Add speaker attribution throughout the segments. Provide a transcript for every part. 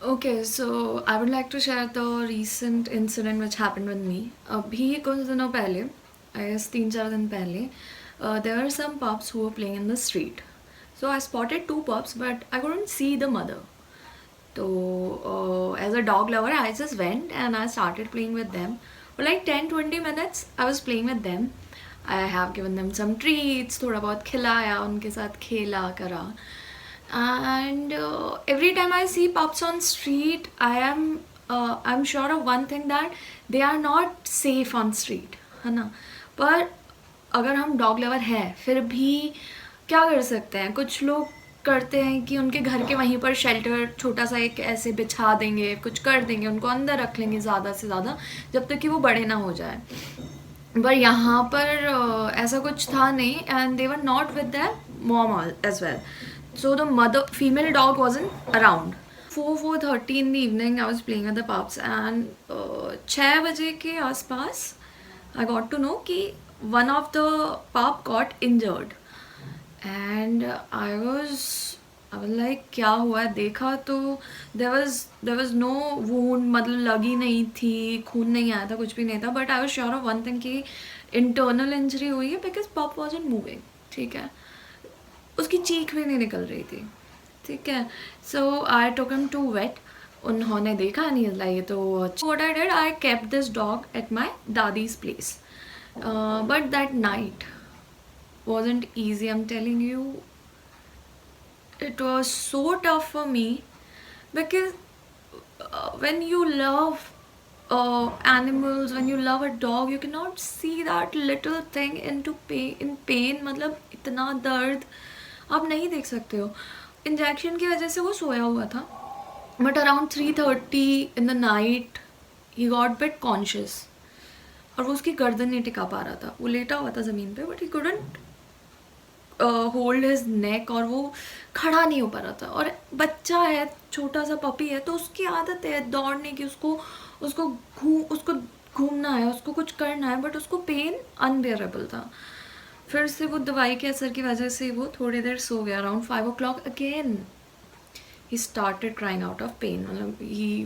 Speaker 1: Okay, so I would like to share the recent incident which happened with me. अभी कुछ दिनों पहले, I guess 3-4 दिन पहले, there were some pups who were playing in the street. So I spotted two pups, but I couldn't see the mother. So as a dog lover, I just went and I started playing with them. For like 10-20 minutes, I was playing with them. I have given them some treats, थोड़ा बहुत खिलाया, उनके साथ खेला करा. And every time I see pups on street, I'm sure of one thing, that they are not safe on street, है ना. पर अगर हम डॉग लवर हैं फिर भी क्या कर सकते हैं. कुछ लोग करते हैं कि उनके घर के वहीं पर शेल्टर छोटा सा एक ऐसे बिछा देंगे, कुछ कर देंगे, उनको अंदर रख लेंगे ज़्यादा से ज़्यादा जब तक कि वो बड़े ना हो जाए. पर यहाँ पर ऐसा कुछ था नहीं, and they were not with the mom as well. So the mother female dog wasn't around. 4:30 in the evening I was playing with the pups, and 6 बजे के आसपास I got to know कि one of the pup got injured. And I was like क्या हुआ है. देखा तो there was no wound, मतलब लगी नहीं थी, खून नहीं आया था, कुछ भी नहीं था. But I was sure of one thing कि internal injury हुई है, because pup wasn't moving. ठीक है, उसकी चीख भी नहीं निकल रही थी. ठीक है. So I took him to wait. उन्होंने देखा नहीं लाइक, तो what I did, I kept this dog at my दादीज place. But that night wasn't easy, I'm telling you. It was so tough for me, because when you love animals, when you love a dog, you cannot see that little thing in pain. मतलब इतना दर्द आप नहीं देख सकते हो. Injection की वजह से वो सोया हुआ था, but around 3:30 in the night he got bit conscious. और वो उसकी गर्दन नहीं टिका पा रहा था. वो लेटा हुआ था ज़मीन पे, but he couldn't hold his neck, और वो खड़ा नहीं हो पा रहा था. और बच्चा है, छोटा सा पपी है, तो उसकी आदत है दौड़ने की, उसको घूमना है, उसको कुछ करना है, बट उसको पेन अनबेरेबल था. फिर से वो दवाई के असर की वजह से वो थोड़ी देर सो गया. Around 5 o'clock again he started crying out of pain. मतलब he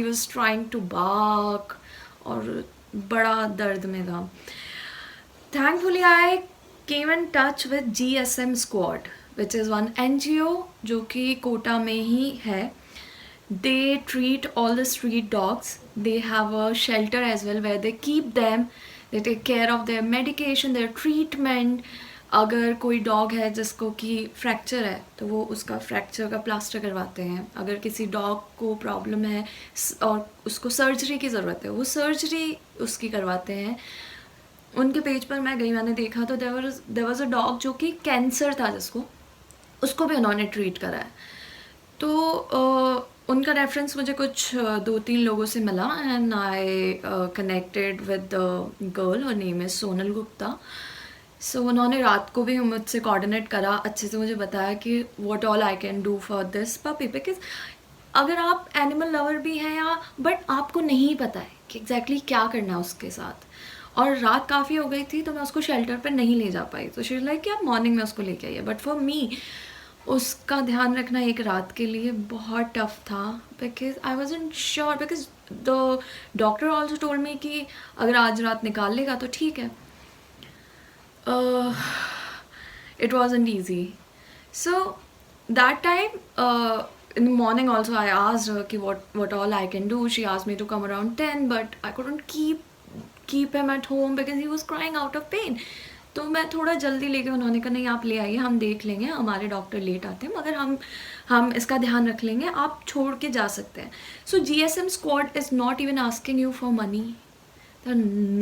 Speaker 1: was trying to bark, और बड़ा दर्द में था. Thankfully, I came in touch with GSM Squad, which is one NGO जो कि कोटा में ही है. They treat all the street dogs. They have a shelter as well where they keep them. They take care of their medication, their treatment. अगर कोई dog है जिसको कि fracture है, तो वो उसका फ्रैक्चर का प्लास्टर करवाते हैं. अगर किसी डॉग को प्रॉब्लम है और उसको सर्जरी की ज़रूरत है, वो सर्जरी उसकी करवाते हैं. उनके पेज पर मैं गई, मैंने देखा तो देयर वाज अ डॉग जो कि कैंसर था जिसको, उसको भी उन्होंने ट्रीट करा है. तो उनका रेफरेंस मुझे कुछ 2-3 लोगों से मिला, and I connected with the girl. Her name is Sonal Gupta. So उन्होंने रात को भी मुझसे कोऑर्डिनेट करा, अच्छे से मुझे बताया कि what all I can do for this puppy. Because अगर आप एनिमल लवर भी हैं, या बट आपको नहीं पता है कि एग्जैक्टली क्या करना है उसके साथ. और रात काफ़ी हो गई थी, तो मैं उसको शेल्टर पर नहीं ले जा पाई. तो शी वाज लाइक कि आप मॉर्निंग में उसको लेके आइए. बट फॉर मी उसका ध्यान रखना एक रात के लिए बहुत टफ था, because I wasn't sure. Because the doctor also told me कि अगर आज रात निकाल लेगा तो ठीक है. It wasn't easy. So that time, in the morning also, I asked her ki what all I can do. She asked me to come around 10, but I couldn't keep him at home because he was crying out of pain. तो मैं थोड़ा जल्दी लेके, उन्होंने कहा नहीं आप ले आइए, हम देख लेंगे, हमारे डॉक्टर लेट आते हैं, मगर हम इसका ध्यान रख लेंगे, आप छोड़ के जा सकते हैं. So GSM squad is not even asking you for money. They are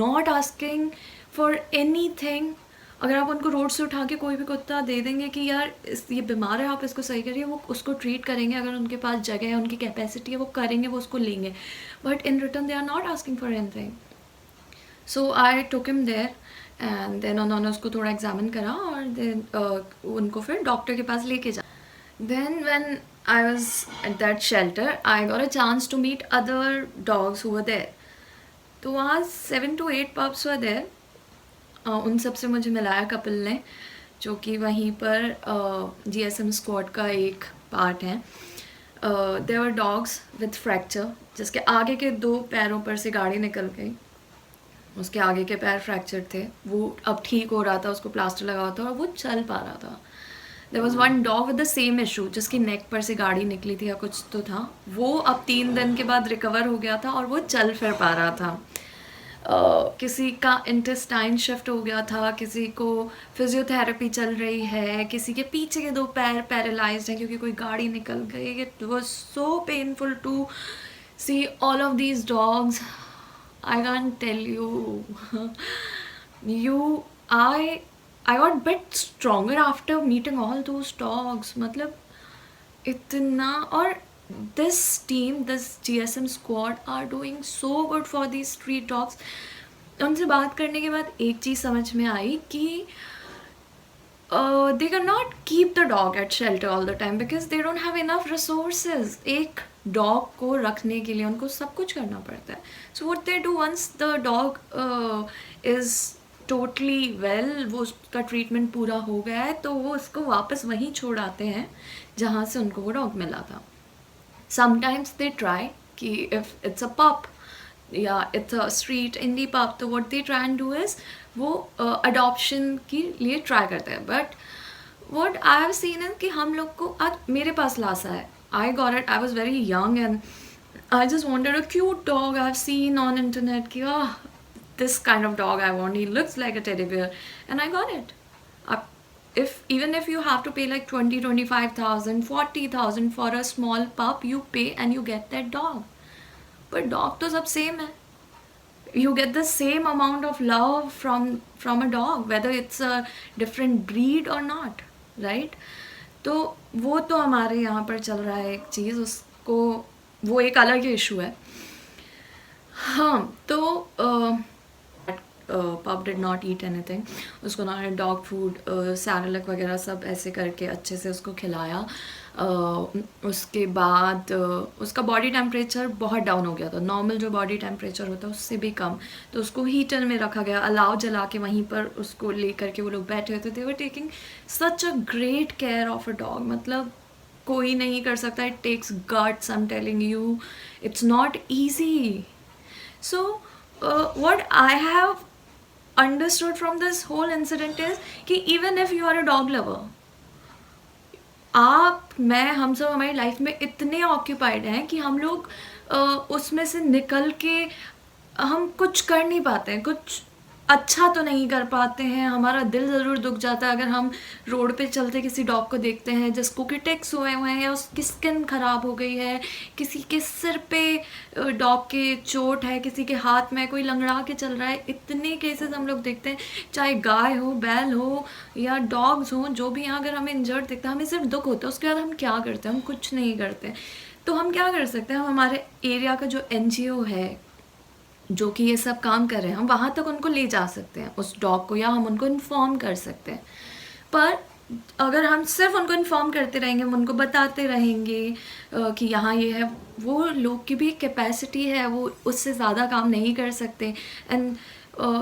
Speaker 1: not asking for any thing. अगर आप उनको रोड से उठा के कोई भी कुत्ता दे देंगे कि यार ये बीमार है, आप इसको सही करिए, वो उसको ट्रीट करेंगे. अगर उनके पास जगह है, उनकी कैपेसिटी है, वो करेंगे, वो उसको लेंगे. But in return they are not asking for anything. So I took him there, and then उन्होंने उसको थोड़ा एग्जामिन करा, और देन उनको फिर डॉक्टर के पास लेके जा. Then when I was at that shelter, I got a chance to meet other dogs who were there. तो वहाँ 7 to 8 पप्स वर देयर. उन सब से मुझे मिलाया कपिल ने, जो कि वहीं पर GSM स्क्वाड का एक पार्ट है. There were dogs with fracture, जिसके आगे के 2 पैरों पर से गाड़ी निकल गई, उसके आगे के पैर फ्रैक्चर थे, वो अब ठीक हो रहा था, उसको प्लास्टर लगा हुआ था और वो चल पा रहा था. There was one dog with the same issue, जिसकी नेक पर से गाड़ी निकली थी या कुछ तो था, वो अब 3 दिन के बाद रिकवर हो गया था और वो चल फिर पा रहा था. किसी का इंटेस्टाइन शिफ्ट हो गया था, किसी को फिजियोथेरेपी चल रही है, किसी के पीछे के 2 पैर पैरालाइज्ड हैं क्योंकि कोई गाड़ी निकल गई. It was so painful to see all of these dogs. I can't tell you. you I got bit stronger after meeting all those dogs. मतलब इतना. और this team, this GSM squad are doing so good for these street dogs. उनसे बात करने के बाद एक चीज़ समझ में आई कि they cannot keep the dog at shelter all the time because they don't have enough resources. एक डॉग को रखने के लिए उनको सब कुछ करना पड़ता है. So what they do, once the dog is totally well, वो उसका ट्रीटमेंट पूरा हो गया है, तो वो उसको वापस वहीं छोड़ आते हैं जहाँ से उनको वो डॉग मिला था. समटाइम्स दे ट्राई कि इफ़ इट्स अ पप या इट्स अ स्ट्रीट इंडी पप, तो what they try and do is वो अडॉप्शन के लिए ट्राई करते हैं. But what I have seen है कि हम लोग को, आज मेरे पास लासा है, I got it. I was very young and I just wanted a cute dog. I've seen on internet ki, this kind of dog I want. He looks like a teddy bear, and I got it. Even if you have to pay like 20, 25,000, 40,000 for a small pup, you pay and you get that dog. But dog to sab same hai. You get the same amount of love from a dog, whether it's a different breed or not, right? तो वो तो हमारे यहाँ पर चल रहा है एक चीज़, उसको वो एक अलग ही इशू है. हाँ, तो पप डिड नॉट ईट एनीथिंग. उसको उन्होंने डॉग फूड, सैरलक वगैरह सब ऐसे करके अच्छे से उसको खिलाया. उसके बाद उसका बॉडी टेम्परेचर बहुत डाउन हो गया था, नॉर्मल जो बॉडी टेम्परेचर होता है उससे भी कम. तो उसको हीटर में रखा गया, अलाव जला के वहीं पर उसको ले करके वो लोग बैठे हुए थे. They were taking such a great care of a dog. मतलब कोई नहीं कर सकता. It takes guts, I am telling you, it's not easy. So what I have understood from this whole incident is कि even if you are a dog lover, आप, मैं, हम सब हमारी लाइफ में इतने ऑक्यूपाइड हैं कि हम लोग उसमें से निकल के हम कुछ कर नहीं पाते हैं, कुछ अच्छा तो नहीं कर पाते हैं. हमारा दिल ज़रूर दुख जाता है अगर हम रोड पे चलते किसी डॉग को देखते हैं जिसको कि टिक्स हुए हुए हैं या उसकी स्किन ख़राब हो गई है, किसी के सिर पे डॉग के चोट है, किसी के हाथ में कोई लंगड़ा के चल रहा है. इतने केसेस हम लोग देखते हैं, चाहे गाय हो, बैल हो या डॉग्स हो, जो भी हैं. अगर हमें इंजर्ड दिखता है हमें सिर्फ दुख होता है, उसके बाद हम क्या करते हैं, हम कुछ नहीं करते. तो हम क्या कर सकते हैं, हम हमारे एरिया का जो NGO है जो कि ये सब काम कर रहे हैं, हम वहाँ तक उनको ले जा सकते हैं उस डॉग को, या हम उनको इन्फॉर्म कर सकते हैं. पर अगर हम सिर्फ उनको इन्फॉर्म करते रहेंगे, हम उनको बताते रहेंगे कि यहाँ ये है, वो लोग की भी कैपेसिटी है, वो उससे ज़्यादा काम नहीं कर सकते. And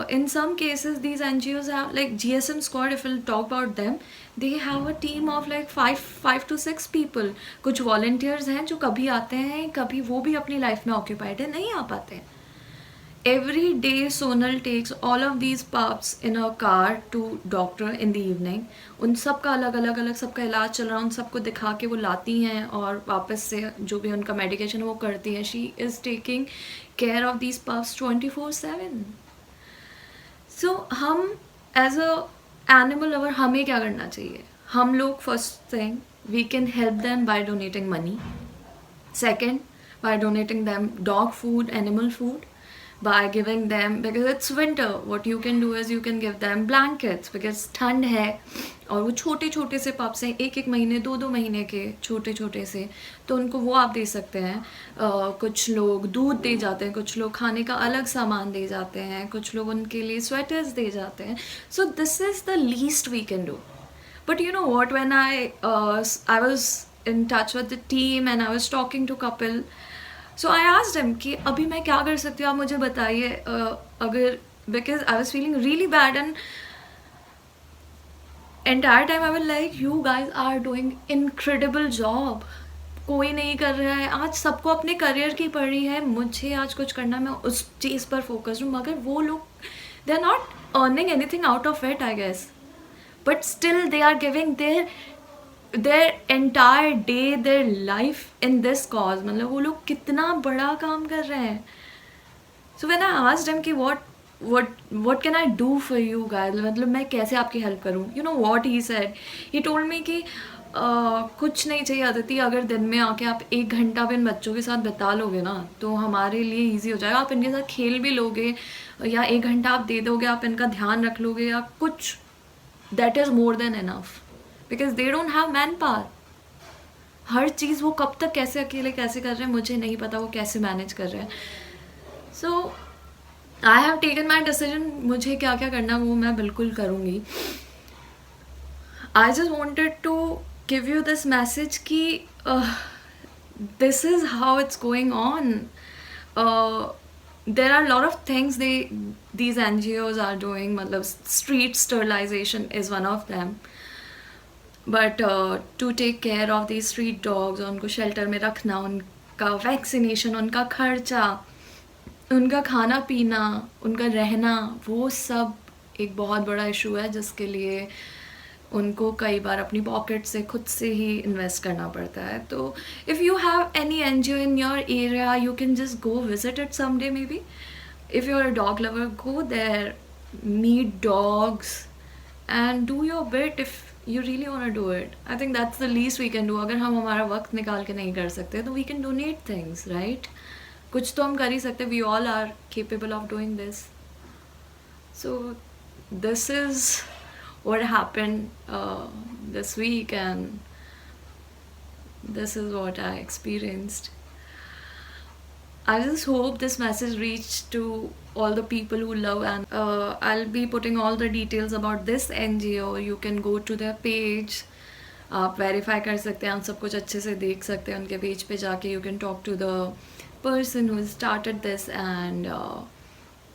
Speaker 1: in some cases these NGOs have like GSM squad, if we'll talk about them, they have a team of like 5 to 6 people. कुछ volunteers हैं जो कभी आते हैं, कभी वो भी अपनी लाइफ में ऑक्यूपाइड है, नहीं आ पाते हैं. Every day Sonal takes all of these pups in her car to doctor in the evening. उन सब का अलग अलग सबका इलाज चल रहा है, उन सबको दिखा के वो लाती हैं और वापस से जो भी उनका मेडिकेशन वो करती हैं. She is taking care of these pups 24/7. So हम एज अ एनिमल लवर हमें क्या करना चाहिए? हम लोग first thing we can help them by donating money. Second, by donating them dog food, animal food, by giving them, because it's winter, what you can do is you can give them blankets because ठंड है और वो छोटे छोटे से pups हैं, 1 महीने 2 महीने के छोटे छोटे से, तो उनको वो आप दे सकते हैं. कुछ लोग दूध दे जाते हैं, कुछ लोग खाने का अलग सामान दे जाते हैं, कुछ लोग उनके लिए स्वेटर्स दे जाते हैं. So this is the least we can do. But you know what, when I was in touch with the team and I was talking to couple, so I asked them कि अभी मैं क्या कर सकती हूँ, आप मुझे बताइए. अगर, because I was feeling really bad and entire time I was like, you guys are doing incredible job. कोई नहीं कर रहा है, आज सबको अपने करियर की पड़ी है, मुझे आज कुछ करना, मैं उस चीज़ पर फोकस हूँ, मगर वो लोग they are not earning anything out of it I guess, but still they are giving their entire day, their life in this cause. मतलब वो लोग कितना बड़ा काम कर रहे हैं. So when I asked him कि what can I do for you guys, मतलब मैं कैसे आपकी हेल्प करूँ, you know what he said, he told me कि कुछ नहीं चाहिए अदिति, अगर दिन में आके आप 1 घंटा भी इन बच्चों के साथ बिता लोगे ना तो हमारे लिए ईजी हो जाएगा. आप इनके साथ खेल भी लोगे या 1 घंटा आप दे दोगे, आप इनका ध्यान रख लोगे या कुछ, that is more than enough, because they don't have manpower. हर चीज़ वो कब तक कैसे अकेले कैसे कर रहे हैं मुझे नहीं पता, वो कैसे मैनेज कर रहे हैं. So I have taken my decision, मुझे क्या क्या करना वो मैं बिल्कुल करूँगी. I just wanted to give you this message कि this is how it's going on. there are a lot of things these NGOs are doing. मतलब street sterilization is one of them, but to take care of these street dogs, उनको shelter में रखना, उनका vaccination, उनका खर्चा, उनका खाना पीना, उनका रहना, वो सब एक बहुत बड़ा इशू है जिसके लिए उनको कई बार अपनी पॉकेट से खुद से ही इन्वेस्ट करना पड़ता है. तो if you have any NGO in your area, you can just go visit it someday maybe. If you are a dog lover, go there, meet dogs and do your bit. If you really want to do it, I think that's the least we can do. अगर हम हमारा वक्त निकाल के नहीं कर सकते तो we can donate things, right? कुछ तो हम कर ही सकते. We all are capable of doing this. So this is what happened this week, and this is what I experienced. I just hope this message reached to all the people who love, and I'll be putting all the details about this NGO. You can go to their page, आप verify कर सकते हैं, आप सब कुछ अच्छे से देख सकते हैं उनके पेज पे जाके. You can talk to the person who started this, and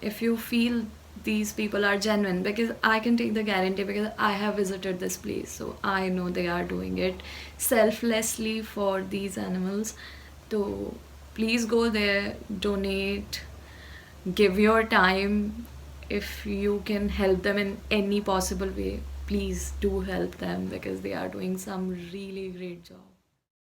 Speaker 1: if you feel these people are genuine, because I can take the guarantee because I have visited this place, so I know they are doing it selflessly for these animals. So please go there, donate, give your time. If you can help them in any possible way, please do help them because they are doing some really great job.